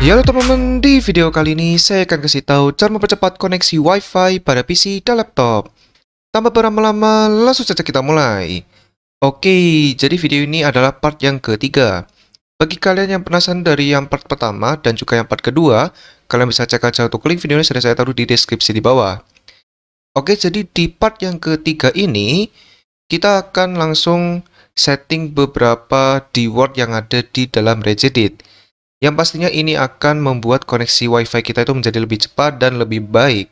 Ya halo teman-teman, di video kali ini saya akan kasih tahu cara mempercepat koneksi WiFi pada PC dan laptop. Tanpa berlama-lama, langsung saja kita mulai. Oke, jadi video ini adalah part yang ketiga. Bagi kalian yang penasaran dari yang part pertama dan juga yang part kedua, kalian bisa cek aja untuk link videonya sudah saya taruh di deskripsi di bawah. Oke, jadi di part yang ketiga ini, kita akan langsung setting beberapa keyword yang ada di dalam Regedit. Yang pastinya ini akan membuat koneksi WiFi kita itu menjadi lebih cepat dan lebih baik.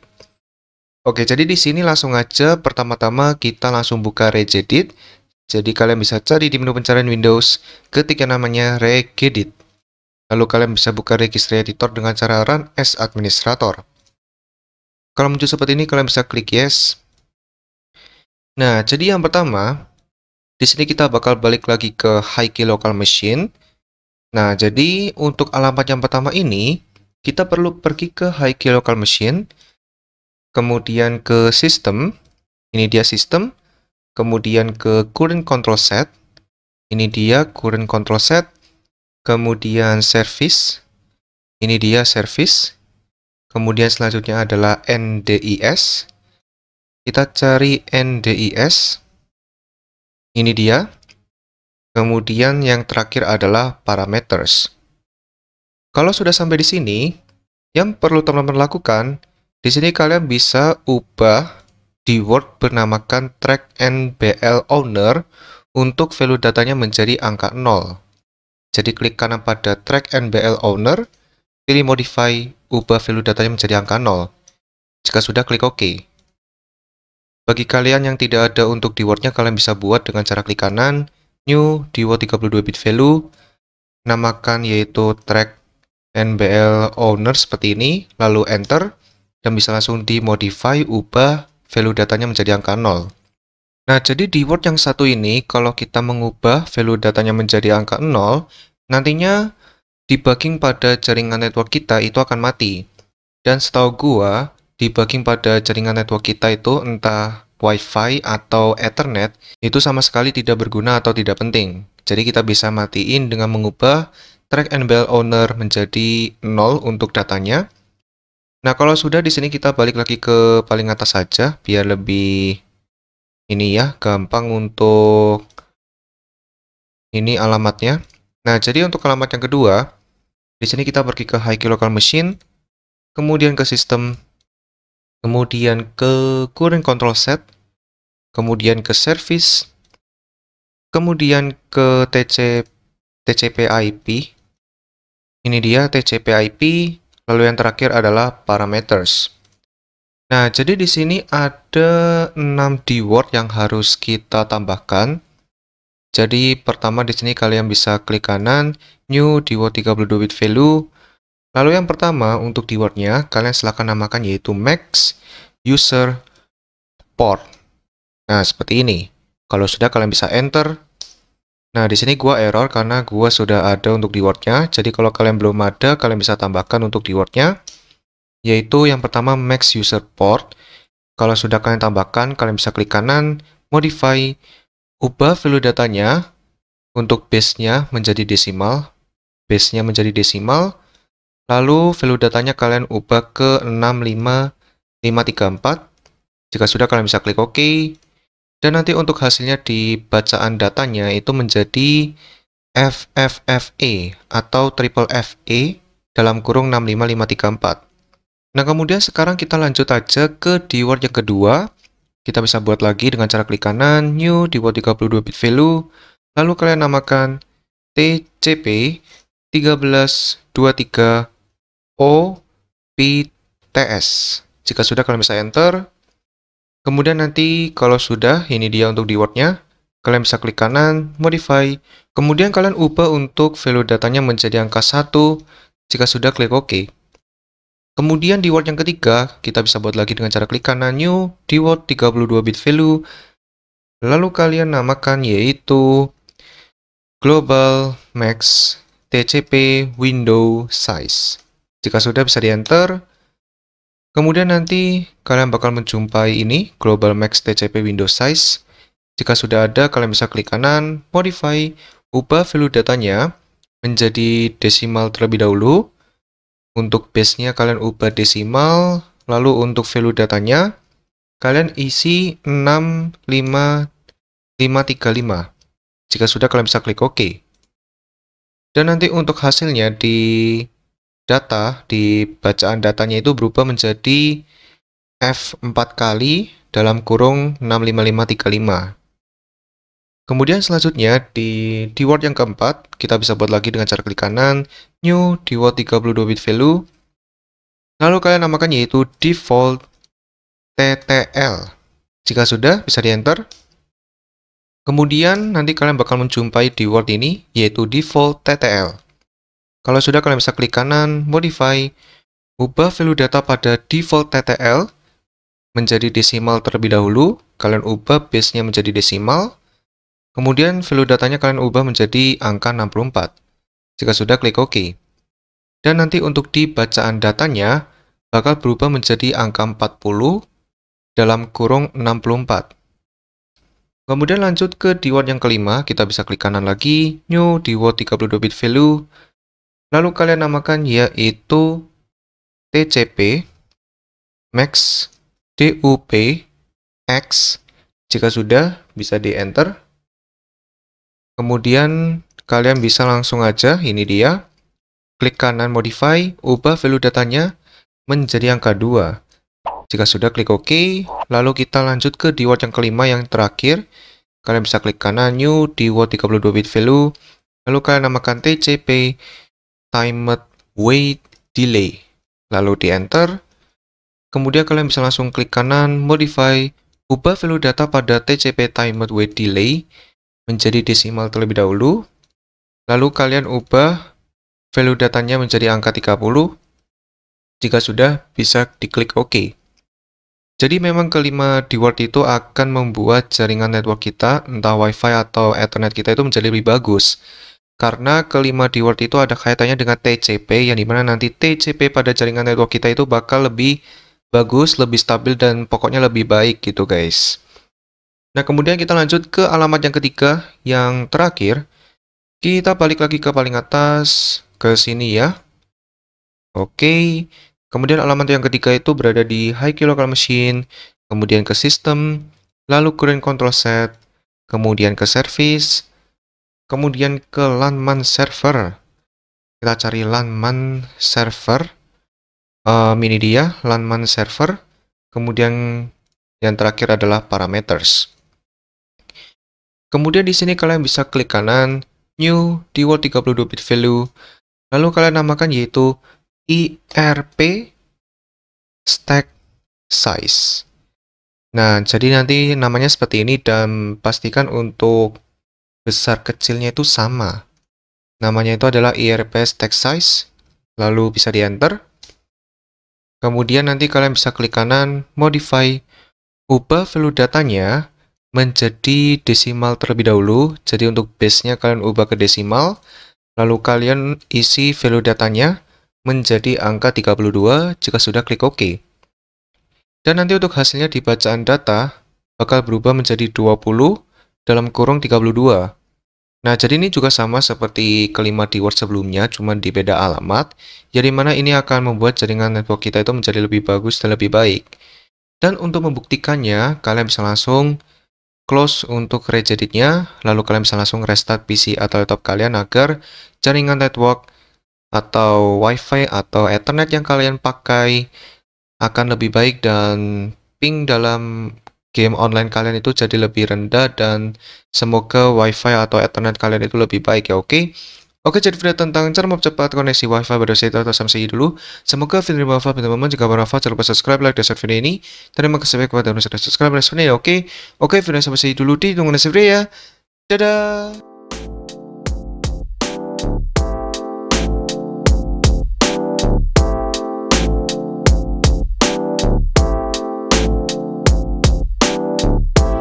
Oke, jadi di sini langsung aja pertama-tama kita langsung buka Regedit. Jadi kalian bisa cari di menu pencarian Windows ketika namanya Regedit. Lalu kalian bisa buka Registry Editor dengan cara run as administrator. Kalau muncul seperti ini kalian bisa klik yes. Nah, jadi yang pertama, di sini kita bakal balik lagi ke High-Key Local Machine. Nah, jadi untuk alamat yang pertama ini, kita perlu pergi ke High-Key Local Machine, kemudian ke System, ini dia System, kemudian ke Current Control Set, ini dia Current Control Set, kemudian Service, ini dia Service, kemudian selanjutnya adalah NDIS, kita cari NDIS, ini dia, kemudian yang terakhir adalah Parameters. Kalau sudah sampai di sini, yang perlu teman-teman lakukan, di sini kalian bisa ubah keyword bernamakan track NBL owner untuk value datanya menjadi angka 0. Jadi klik kanan pada track NBL owner, pilih modify, ubah value datanya menjadi angka 0. Jika sudah, klik OK. Bagi kalian yang tidak ada untuk keywordnya, kalian bisa buat dengan cara klik kanan, new, keyword 32 bit value, namakan yaitu track NBL owner seperti ini, lalu enter, dan bisa langsung dimodify, ubah value datanya menjadi angka 0. Nah, jadi di word yang satu ini, kalau kita mengubah value datanya menjadi angka 0, nantinya debugging pada jaringan network kita itu akan mati. Dan setahu gua, debugging pada jaringan network kita itu entah WiFi atau Ethernet, itu sama sekali tidak berguna atau tidak penting. Jadi kita bisa matiin dengan mengubah track NBL owner menjadi 0 untuk datanya. Nah, kalau sudah di sini kita balik lagi ke paling atas saja biar lebih ini ya, gampang untuk ini alamatnya. Nah, jadi untuk alamat yang kedua, di sini kita pergi ke High-Key Local Machine, kemudian ke System, kemudian ke Current Control Set, kemudian ke Service, kemudian ke TCP/IP. Ini dia TCP/IP, lalu yang terakhir adalah Parameters. Nah, jadi di sini ada 6 keyword yang harus kita tambahkan. Jadi pertama di sini kalian bisa klik kanan, new keyword 32 bit value. Lalu yang pertama untuk keywordnya kalian silakan namakan yaitu max user port. Nah, seperti ini. Kalau sudah kalian bisa enter. Nah, di sini gua error karena gua sudah ada untuk keywordnya. Jadi kalau kalian belum ada, kalian bisa tambahkan untuk keywordnya, yaitu yang pertama max user port. Kalau sudah kalian tambahkan, kalian bisa klik kanan, modify, ubah value datanya untuk base-nya menjadi desimal. Base-nya menjadi desimal. Lalu value datanya kalian ubah ke 65534. Jika sudah, kalian bisa klik OK. Dan nanti untuk hasilnya di bacaan datanya itu menjadi FFFE atau triple FE dalam kurung 65534. Nah, kemudian sekarang kita lanjut aja ke keyword yang kedua. Kita bisa buat lagi dengan cara klik kanan, new, keyword 32 bit value, lalu kalian namakan TCP 1323 OPTS. Jika sudah, kalian bisa enter. Kemudian nanti kalau sudah, ini dia untuk keywordnya, kalian bisa klik kanan, modify, kemudian kalian ubah untuk value datanya menjadi angka 1, jika sudah klik OK. Kemudian keyword yang ketiga, kita bisa buat lagi dengan cara klik kanan, new, keyword 32 bit value, lalu kalian namakan yaitu global max TCP window size. Jika sudah, bisa di enter. Kemudian nanti kalian bakal menjumpai ini, Global Max TCP Window Size. Jika sudah ada, kalian bisa klik kanan, modify, ubah value datanya menjadi desimal terlebih dahulu. Untuk base-nya kalian ubah desimal, lalu untuk value datanya kalian isi 65535. Jika sudah, kalian bisa klik OK. Dan nanti untuk hasilnya di bacaan datanya itu berubah menjadi F4 kali dalam kurung 65535. Kemudian selanjutnya di word yang keempat, kita bisa buat lagi dengan cara klik kanan, new di word 32 bit value. Lalu kalian namakan yaitu default TTL. Jika sudah, bisa di enter. Kemudian nanti kalian bakal menjumpai di word ini yaitu default TTL. Kalau sudah, kalian bisa klik kanan, modify, ubah value data pada default TTL menjadi desimal terlebih dahulu. Kalian ubah base-nya menjadi desimal. Kemudian value datanya kalian ubah menjadi angka 64. Jika sudah, klik OK. Dan nanti untuk di bacaan datanya bakal berubah menjadi angka 40 dalam kurung 64. Kemudian lanjut ke di word yang kelima, kita bisa klik kanan lagi, new di word 32 bit value. Lalu kalian namakan yaitu TCP max DUP X. Jika sudah, bisa di enter. Kemudian kalian bisa langsung aja, ini dia, klik kanan modify, ubah value datanya menjadi angka 2. Jika sudah, klik OK. Lalu kita lanjut ke di word yang kelima yang terakhir. Kalian bisa klik kanan new di word 32 bit value. Lalu kalian namakan TCP timed wait delay. Lalu di enter. Kemudian kalian bisa langsung klik kanan modify, ubah value data pada TCP timed wait delay menjadi desimal terlebih dahulu. Lalu kalian ubah value datanya menjadi angka 30. Jika sudah, bisa diklik OK. Jadi memang kelima di word itu akan membuat jaringan network kita, entah WiFi atau Ethernet kita itu menjadi lebih bagus. Karena kelima di word itu ada kaitannya dengan TCP, yang dimana nanti TCP pada jaringan network kita itu bakal lebih bagus, lebih stabil, dan pokoknya lebih baik gitu guys. Nah, kemudian kita lanjut ke alamat yang ketiga, yang terakhir. Kita balik lagi ke paling atas, ke sini ya. Oke. Kemudian alamat yang ketiga itu berada di high-key local machine, kemudian ke sistem, lalu current control set, kemudian ke service, kemudian ke LAN-MAN server. Kita cari LAN-MAN server. Ini dia, LAN-MAN server. Kemudian yang terakhir adalah parameters. Kemudian di sini kalian bisa klik kanan, new, di word 32 bit value. Lalu kalian namakan yaitu IRP stack size. Nah, jadi nanti namanya seperti ini dan pastikan untuk besar kecilnya itu sama. Namanya itu adalah IRP stack size. Lalu bisa di enter. Kemudian nanti kalian bisa klik kanan, modify, ubah value datanya menjadi desimal terlebih dahulu. Jadi untuk base-nya kalian ubah ke desimal. Lalu kalian isi value datanya menjadi angka 32. Jika sudah, klik OK. Dan nanti untuk hasilnya di bacaan data bakal berubah menjadi 20 dalam kurung 32. Nah, jadi ini juga sama seperti kelima di word sebelumnya, cuma di beda alamat, jadi mana ini akan membuat jaringan network kita itu menjadi lebih bagus dan lebih baik. Dan untuk membuktikannya, kalian bisa langsung close untuk regedit-nya, lalu kalian bisa langsung restart PC atau laptop kalian agar jaringan network atau WiFi atau Ethernet yang kalian pakai akan lebih baik dan ping dalam game online kalian itu jadi lebih rendah dan semoga WiFi atau Ethernet kalian itu lebih baik ya, oke? Oke, jadi video tentang cara mempercepat koneksi WiFi pada saya atau sampai sini dulu. Semoga video ini bermanfaat teman-teman. Jika bermanfaat, jangan lupa subscribe, like, dan share video ini. Terima kasih kepada yang sudah subscribe dan share video ini, oke? Oke, video sampai sini dulu. Ditunggu next video ya. Dadah!